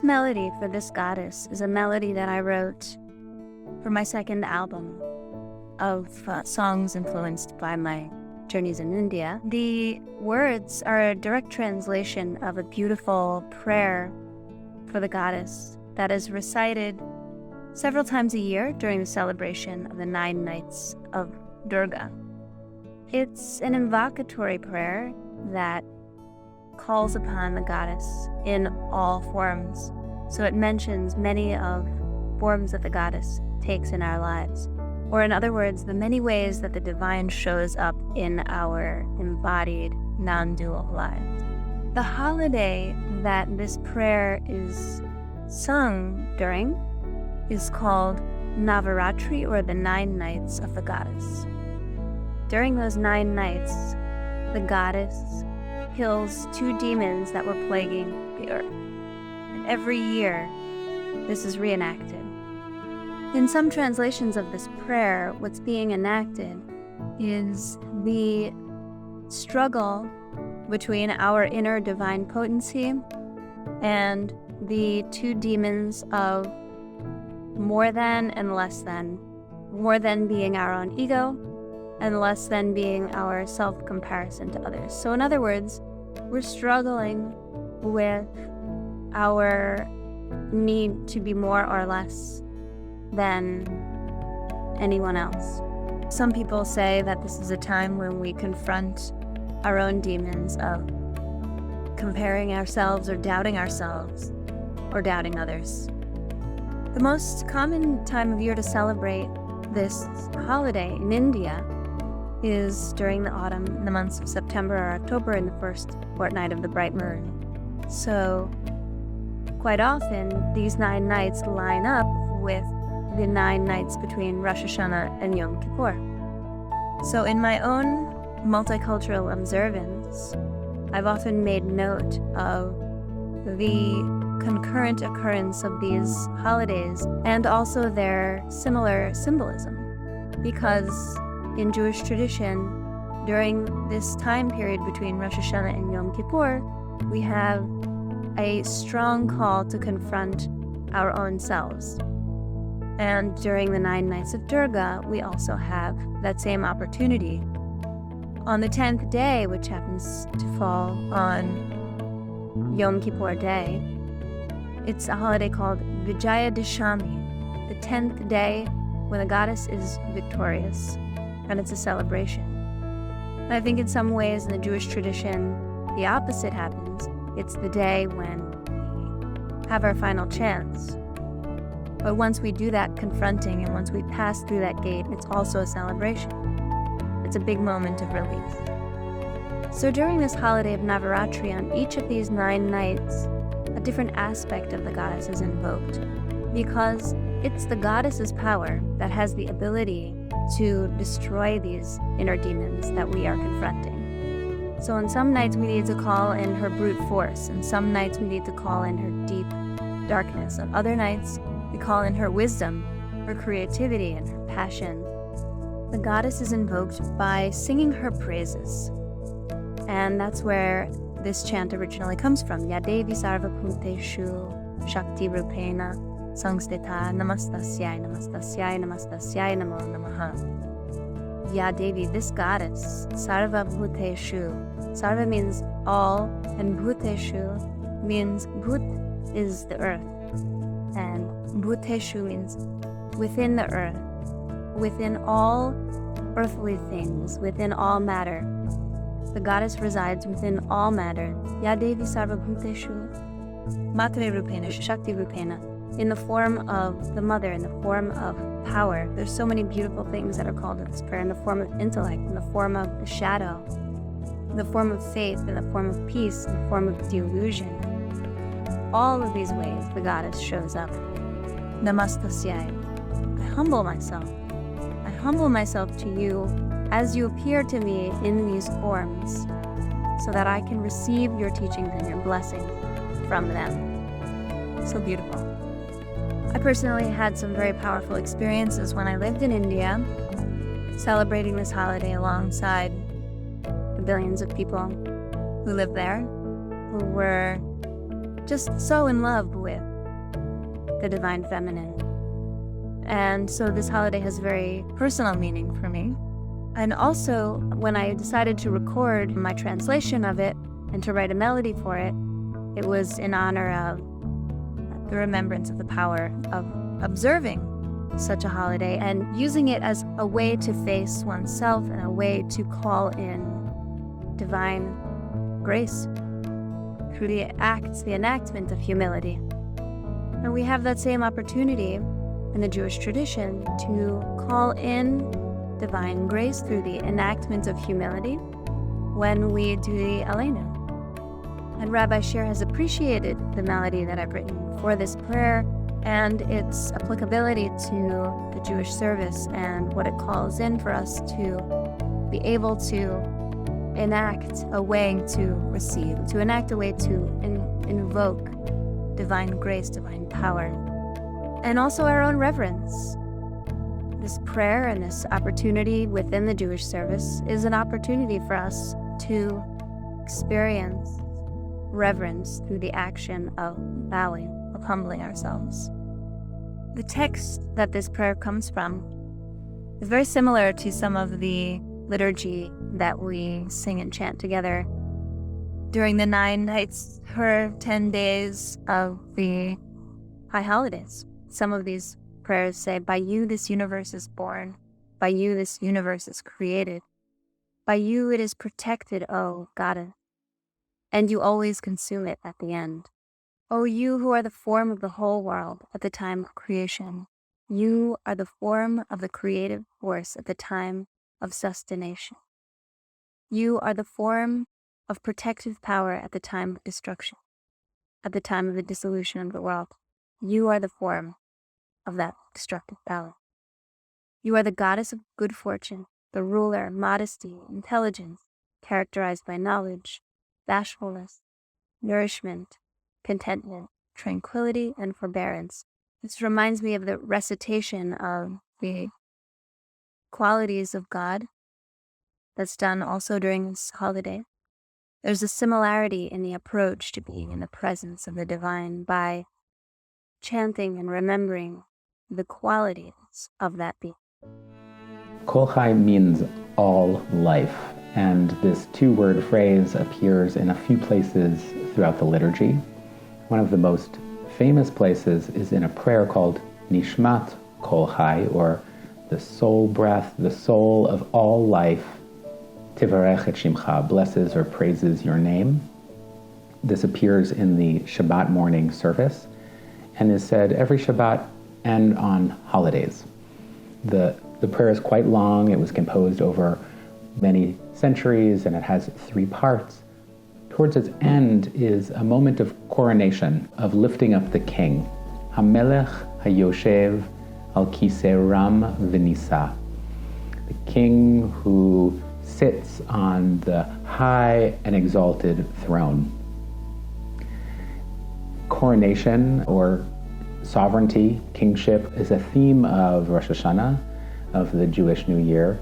This melody for this goddess is a melody that I wrote for my second album of songs influenced by my journeys in India. The words are a direct translation of a beautiful prayer for the goddess that is recited several times a year during the celebration of the 9 nights of Durga. It's an invocatory prayer that calls upon the goddess in all forms. So it mentions many of forms that the goddess takes in our lives. Or in other words, the many ways that the divine shows up in our embodied, non-dual lives. The holiday that this prayer is sung during is called Navarati, or the 9 nights of the goddess. During those 9 nights, the goddess kills 2 demons that were plaguing the earth. And every year, this is reenacted. In some translations of this prayer, what's being enacted is the struggle between our inner divine potency and the 2 demons of more than and less than. More than being our own ego, and less than being our self-comparison to others. So in other words, we're struggling with our need to be more or less than anyone else. Some people say that this is a time when we confront our own demons of comparing ourselves or doubting ourselves or doubting others. The most common time of year to celebrate this holiday in India is during the autumn, in the months of September or October, in the first fortnight of the bright moon. So quite often, these 9 nights line up with the 9 nights between Rosh Hashana and Yom Kippur. So in my own multicultural observance, I've often made note of the concurrent occurrence of these holidays and also their similar symbolism, because in Jewish tradition, during this time period between Rosh Hashana and Yom Kippur, we have a strong call to confront our own selves. And during the 9 nights of Durga, we also have that same opportunity. On the 10th day, which happens to fall on Yom Kippur Day, it's a holiday called Vijaya Dashami, the 10th day when the goddess is victorious. And it's a celebration. And I think in some ways in the Jewish tradition, the opposite happens. It's the day when we have our final chance. But once we do that confronting and once we pass through that gate, it's also a celebration. It's a big moment of release. So during this holiday of Navarati, on each of these 9 nights, a different aspect of the goddess is invoked, because it's the goddess's power that has the ability to destroy these inner demons that we are confronting. So on some nights we need to call in her brute force, and some nights we need to call in her deep darkness. On other nights we call in her wisdom, her creativity, and her passion. The goddess is invoked by singing her praises. And that's where this chant originally comes from. Ya Devi Sarva Bhuteshu Shakti Rupena Samstita Namastasyai Namastasyai Namastasyai Namo Namaha. Ya Devi, this goddess, Sarva Bhuteshu. Sarva means all, and Bhuteshu means Bhut is the earth, and Bhuteshu means within the earth, within all earthly things, within all matter. The goddess resides within all matter. Ya Devi Sarva Bhuteshu Matre Rupena Shakti Rupena. In the form of the mother, in the form of power. There's so many beautiful things that are called in this prayer, in the form of intellect, in the form of the shadow, in the form of faith, in the form of peace, in the form of delusion. All of these ways the goddess shows up. Namastasyai. I humble myself. I humble myself to you as you appear to me in these forms, so that I can receive your teachings and your blessings from them. So beautiful. I personally had some very powerful experiences when I lived in India, celebrating this holiday alongside the billions of people who live there, who were just so in love with the divine feminine. And so this holiday has very personal meaning for me. And also, when I decided to record my translation of it and to write a melody for it, it was in honor of the remembrance of the power of observing such a holiday and using it as a way to face oneself and a way to call in divine grace through the enactment of humility. And we have that same opportunity in the Jewish tradition to call in divine grace through the enactment of humility when we do the Aleinu. And Rabbi Shir has appreciated the melody that I've written for this prayer and its applicability to the Jewish service and what it calls in for us to be able to enact a way to receive, to enact a way to invoke divine grace, divine power, and also our own reverence. This prayer and this opportunity within the Jewish service is an opportunity for us to experience reverence through the action of bowing, of humbling ourselves. The text that this prayer comes from is very similar to some of the liturgy that we sing and chant together during the 9 nights or 10 days of the high holidays. Some of these prayers say, by you this universe is born, by you this universe is created, by you it is protected, O Goddess, and you always consume it at the end. O you who are the form of the whole world at the time of creation, you are the form of the creative force at the time of sustentation. You are the form of protective power at the time of destruction, at the time of the dissolution of the world. You are the form of that destructive power. You are the goddess of good fortune, the ruler, modesty, intelligence, characterized by knowledge, bashfulness, nourishment, contentment, tranquility, and forbearance. This reminds me of the recitation of the qualities of God that's done also during this holiday. There's a similarity in the approach to being in the presence of the divine by chanting and remembering the qualities of that being. Kol Hai means all life, and this 2-word phrase appears in a few places throughout the liturgy. One of the most famous places is in a prayer called Nishmat Kol Hai, or the soul breath, the soul of all life, Tivarech et Shimcha, blesses or praises your name. This appears in the Shabbat morning service and is said every Shabbat and on holidays. The prayer is quite long. It was composed over many centuries and it has 3 parts. Towards its end is a moment of coronation, of lifting up the king. HaMelech HaYoshev Al Kisei Ram V'Nisa. The king who sits on the high and exalted throne. Coronation or sovereignty, kingship, is a theme of Rosh Hashana, of the Jewish New Year.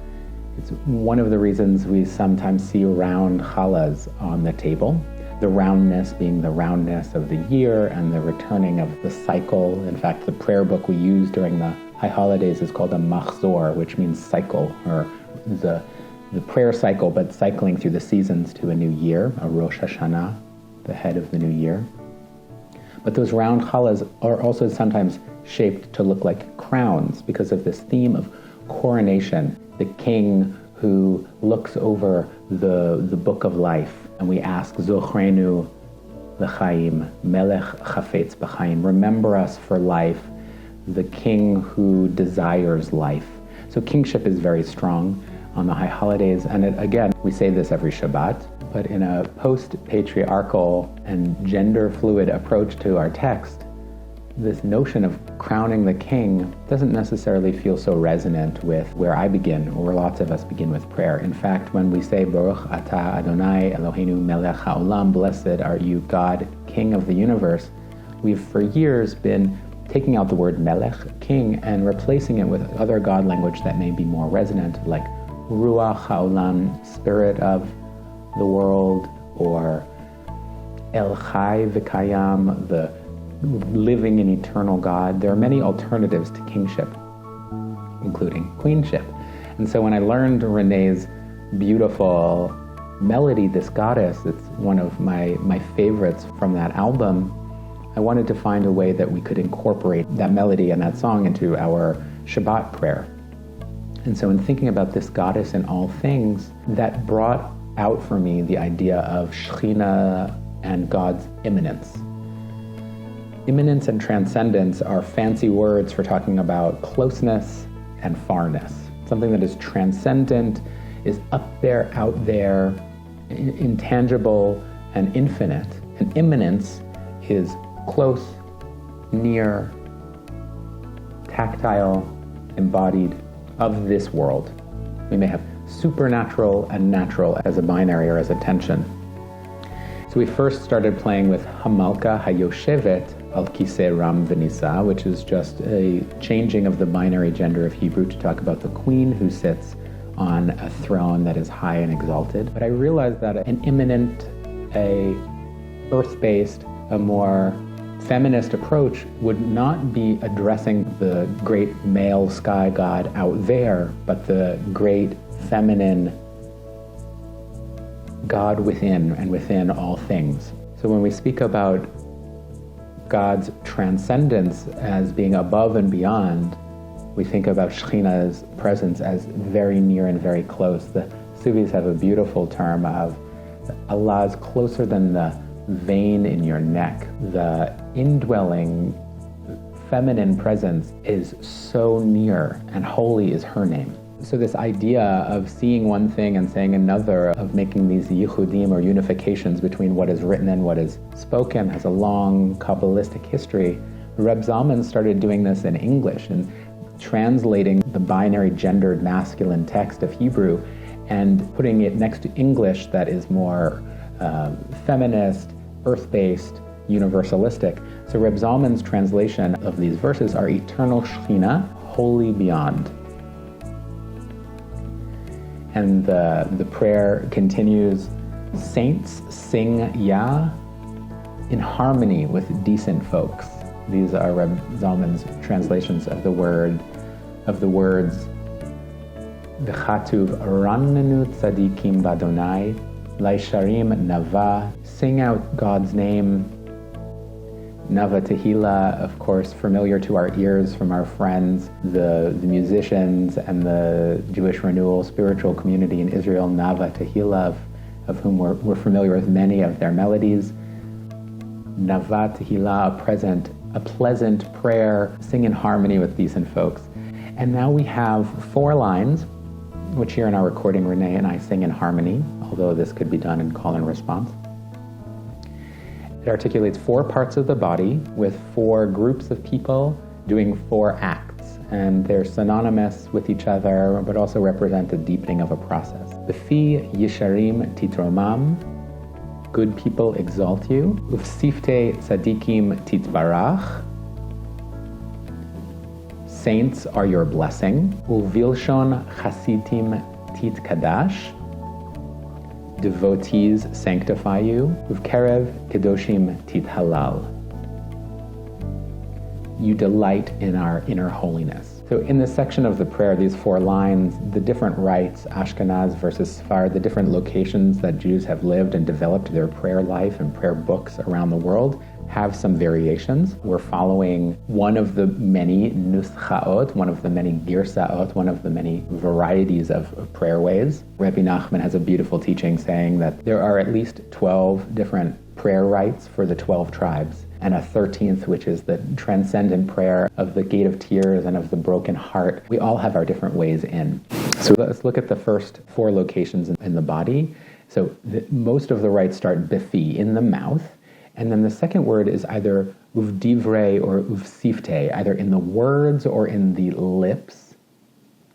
It's one of the reasons we sometimes see round challahs on the table. The roundness being the roundness of the year and the returning of the cycle. In fact, the prayer book we use during the high holidays is called a machzor, which means cycle, or the prayer cycle, but cycling through the seasons to a new year, a Rosh Hashana, the head of the new year. But those round challahs are also sometimes shaped to look like crowns because of this theme of coronation, the king who looks over the book of life. And we ask, Zochrenu l'chaim, melech chafetz b'chaim, remember us for life, the king who desires life. So kingship is very strong on the high holidays, and again, we say this every Shabbat, but in a post-patriarchal and gender-fluid approach to our text, this notion of crowning the king doesn't necessarily feel so resonant with where I begin, or where lots of us begin with prayer. In fact, when we say, Baruch atah Adonai Eloheinu melech haolam, blessed are you, God, King of the universe, we've for years been taking out the word melech, king, and replacing it with other God language that may be more resonant, like ruach haolam, spirit of the world, or el chai v'kayam, the living and eternal God. There are many alternatives to kingship, including queenship. And so when I learned Renée's beautiful melody, this goddess, it's one of my favorites from that album, I wanted to find a way that we could incorporate that melody and that song into our Shabbat prayer. And so in thinking about this goddess in all things, that brought out for me the idea of Shekhinah and God's immanence. Immanence and transcendence are fancy words for talking about closeness and farness. Something that is transcendent, is up there, out there, intangible and infinite. And immanence is close, near, tactile, embodied, of this world. We may have supernatural and natural as a binary or as a tension. So we first started playing with Hamalka Hayoshevet Al Kisei Ram V'Nisa, which is just a changing of the binary gender of Hebrew to talk about the queen who sits on a throne that is high and exalted. But I realized that an immanent, a earth-based, a more feminist approach would not be addressing the great male sky god out there, but the great feminine God within and within all things. So when we speak about God's transcendence as being above and beyond, we think about Shekhinah's presence as very near and very close. The Sufis have a beautiful term of Allah is closer than the vein in your neck. The indwelling feminine presence is so near, and holy is her name. So this idea of seeing one thing and saying another, of making these yichudim or unifications between what is written and what is spoken, has a long Kabbalistic history. Reb Zalman started doing this in English and translating the binary gendered masculine text of Hebrew and putting it next to English that is more feminist, earth-based, universalistic. So Reb Zalman's translation of these verses are eternal Shekhinah, holy beyond. And the prayer continues, saints sing Yah in harmony with decent folks. These are Reb Zalman's translations of the words V'chatuv rannenu tzadikim b'Adonai Laisharim Nava, sing out God's name. Nava Tehillah, of course, familiar to our ears from our friends, the musicians and the Jewish Renewal spiritual community in Israel, Nava Tehillah, of whom we're familiar with many of their melodies. Nava Tehillah, a pleasant prayer, sing in harmony with decent folks. And now we have 4 lines, which here in our recording, Renée and I sing in harmony, although this could be done in call and response. It articulates 4 parts of the body with 4 groups of people doing 4 acts, and they're synonymous with each other, but also represent a deepening of a process. B'fi yisharim titromam, good people exalt you. Ufsifte tzadikim titbarach, saints are your blessing. Uvilshon chasidim titkadash, devotees sanctify you. Uvkerev kedoshim tithalal, you delight in our inner holiness. So in this section of the prayer, these 4 lines, the different rites, Ashkenaz versus Sfard, the different locations that Jews have lived and developed their prayer life and prayer books around the world, have some variations. We're following one of the many nuschaot, one of the many girsaot, one of the many varieties of prayer ways. Rabbi Nachman has a beautiful teaching saying that there are at least 12 different prayer rites for the 12 tribes, and a 13th, which is the transcendent prayer of the gate of tears and of the broken heart. We all have our different ways in. So let's look at the first 4 locations in the body. So most of the rites start bifi, in the mouth. And then the second word is either uvdivrei or uvsifte, either in the words or in the lips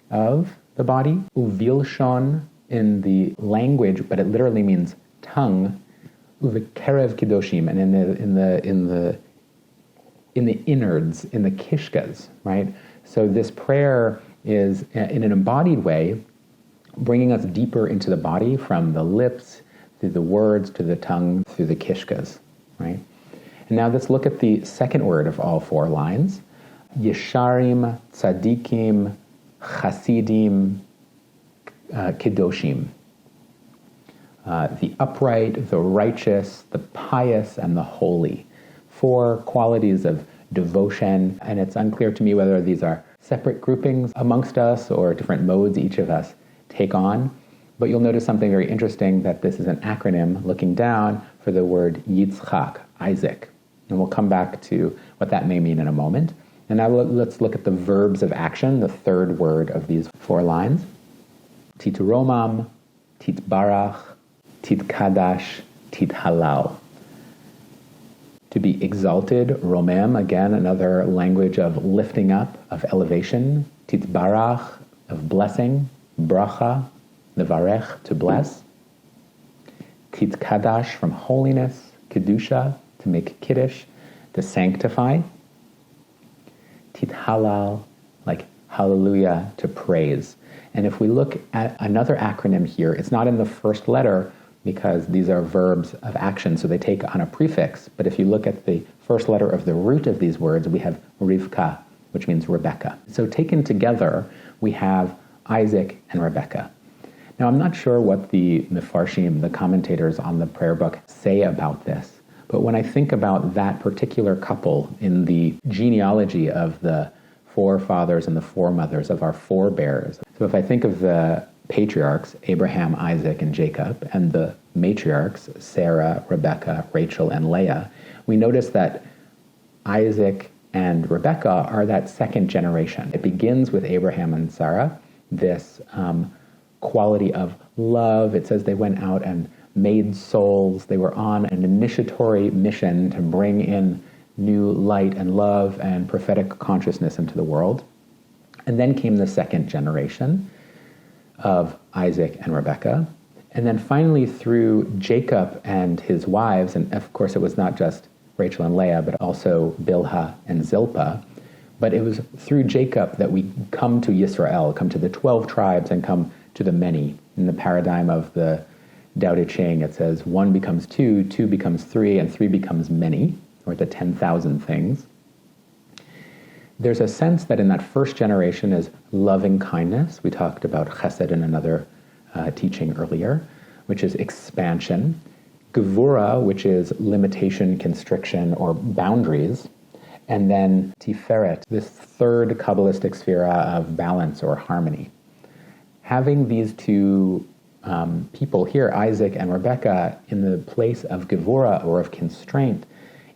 of the body. Uvilshon in the language, but it literally means tongue. Uvkerev kidoshim, and in the innards, in the kishkas, right? So this prayer is, in an embodied way, bringing us deeper into the body, from the lips, through the words, to the tongue, through the kishkas. Right? And now let's look at the second word of all 4 lines. Yesharim, Tzadikim, Chasidim, Kedoshim. The upright, the righteous, the pious, and the holy. 4 qualities of devotion, and it's unclear to me whether these are separate groupings amongst us or different modes each of us take on. But you'll notice something very interesting, that this is an acronym looking down for the word Yitzchak, Isaac. And we'll come back to what that may mean in a moment. And now let's look at the verbs of action, the third word of these 4 lines. Titromam, Titbarach, Titkadash, Tithalal. To be exalted, Romem, again, another language of lifting up, of elevation. Titbarach, of blessing. Bracha, Nevarech, to bless. Titkadash, from holiness. Kedusha, to make kiddush, to sanctify. Tithalal, like hallelujah, to praise. And if we look at another acronym here, it's not in the first letter because these are verbs of action, so they take on a prefix. But if you look at the first letter of the root of these words, we have Rivka, which means Rebecca. So taken together, we have Isaac and Rebecca. Now, I'm not sure what the Mefarshim, the commentators on the prayer book, say about this. But when I think about that particular couple in the genealogy of the forefathers and the foremothers of our forebears, so if I think of the patriarchs, Abraham, Isaac, and Jacob, and the matriarchs, Sarah, Rebecca, Rachel, and Leah, we notice that Isaac and Rebecca are that second generation. It begins with Abraham and Sarah, this quality of love. It says they went out and made souls. They were on an initiatory mission to bring in new light and love and prophetic consciousness into the world. And then came the second generation of Isaac and Rebecca. And then finally through Jacob and his wives, and of course it was not just Rachel and Leah, but also Bilhah and Zilpah. But it was through Jacob that we come to Yisrael, come to the 12 tribes, and come to the many. In the paradigm of the Tao Te Ching, it says 1 becomes 2, 2 becomes 3, and 3 becomes many, or the 10,000 things. There's a sense that in that first generation is loving kindness. We talked about chesed in another teaching earlier, which is expansion. Gevura, which is limitation, constriction, or boundaries. And then tiferet, this third Kabbalistic sphera of balance or harmony. Having these 2 people here, Isaac and Rebecca, in the place of gevura or of constraint,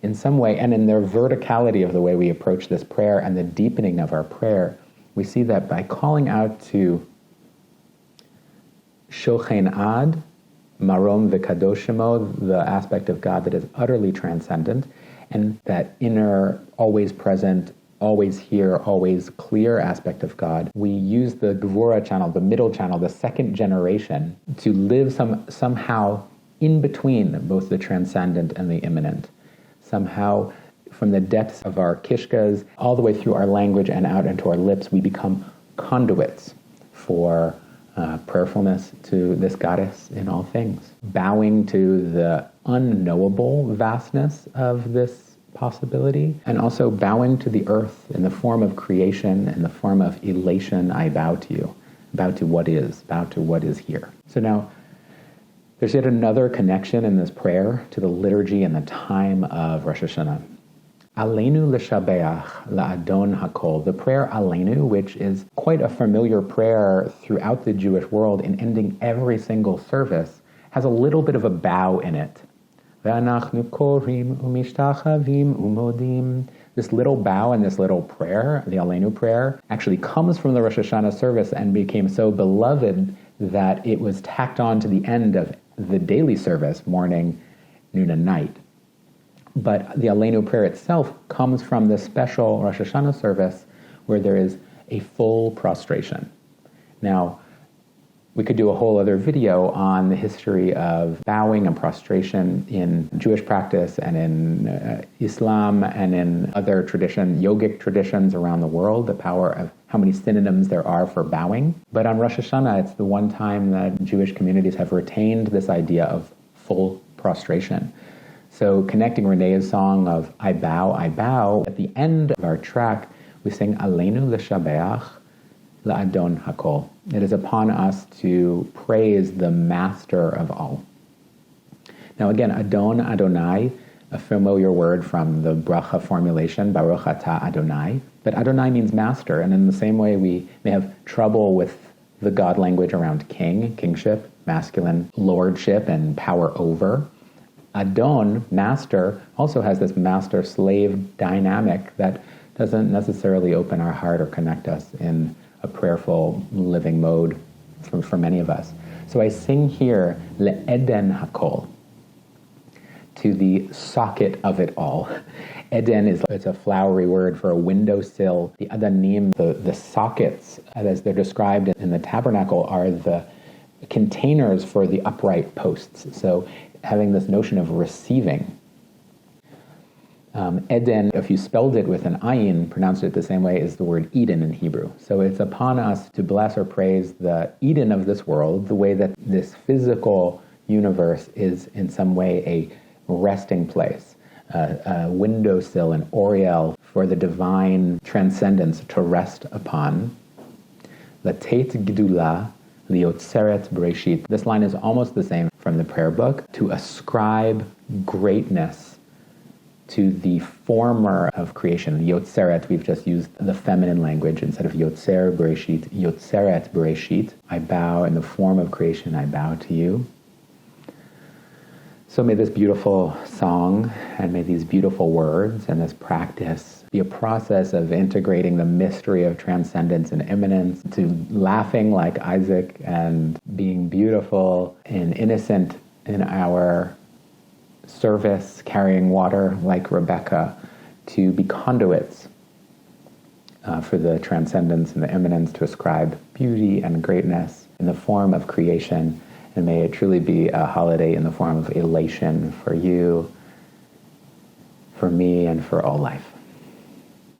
in some way, and in their verticality of the way we approach this prayer and the deepening of our prayer, we see that by calling out to Shochen Ad, Marom V'Kadoshimo, the aspect of God that is utterly transcendent, and that inner, always present, always here, always clear aspect of God, we use the Gevura channel, the middle channel, the second generation, to live somehow in between both the transcendent and the immanent. Somehow, from the depths of our kishkas, all the way through our language and out into our lips, we become conduits for prayerfulness to this goddess in all things. Bowing to the unknowable vastness of this possibility, and also bowing to the earth in the form of creation, in the form of elation. I bow to you, bow to what is, bow to what is here. So now, there's yet another connection in this prayer to the liturgy and the time of Rosh Hashana. Aleinu l'shabeach la'adon hakol. The prayer Aleinu, which is quite a familiar prayer throughout the Jewish world in ending every single service, has a little bit of a bow in it. Ve'anachnu korim umishtachavim umodim. This little bow in this little prayer, the Aleinu prayer, actually comes from the Rosh Hashana service and became so beloved that it was tacked on to the end of the daily service, morning, noon, and night. But the Aleinu prayer itself comes from the special Rosh Hashanah service where there is a full prostration. Now, we could do a whole other video on the history of bowing and prostration in Jewish practice and in Islam and in other yogic traditions around the world, the power of how many synonyms there are for bowing. But on Rosh Hashanah, it's the one time that Jewish communities have retained this idea of full prostration. So connecting Renee's song of I bow, at the end of our track, we sing Aleinu l'shabeach la'adon hakol. It is upon us to praise the master of all. Now again, Adon, Adonai, a familiar word from the bracha formulation, Baruch atah Adonai. But Adonai means master, and in the same way we may have trouble with the God language around king, kingship, masculine lordship and power over. Adon, master, also has this master-slave dynamic that doesn't necessarily open our heart or connect us in a prayerful living mode for many of us. So I sing here, Le'eden hakol, to the socket of it all. Eden it's a flowery word for a windowsill. The adanim, the sockets, as they're described in the tabernacle, are the containers for the upright posts. So having this notion of receiving. Eden, if you spelled it with an ayin, pronounced it the same way, is the word Eden in Hebrew. So it's upon us to bless or praise the Eden of this world, the way that this physical universe is in some way a resting place, a windowsill, an oriel for the divine transcendence to rest upon. Latet gdula liotzeret bereshit. This line is almost the same from the prayer book. To ascribe greatness to the former of creation. Yotzeret, we've just used the feminine language instead of Yotzer bereshit. Yotzeret bereshit. I bow in the form of creation, I bow to you. So may this beautiful song and may these beautiful words and this practice be a process of integrating the mystery of transcendence and immanence, to laughing like Isaac and being beautiful and innocent in our service, carrying water like Rebecca, to be conduits for the transcendence and the immanence, to ascribe beauty and greatness in the form of creation. And may it truly be a holiday in the form of elation for you, for me, and for all life.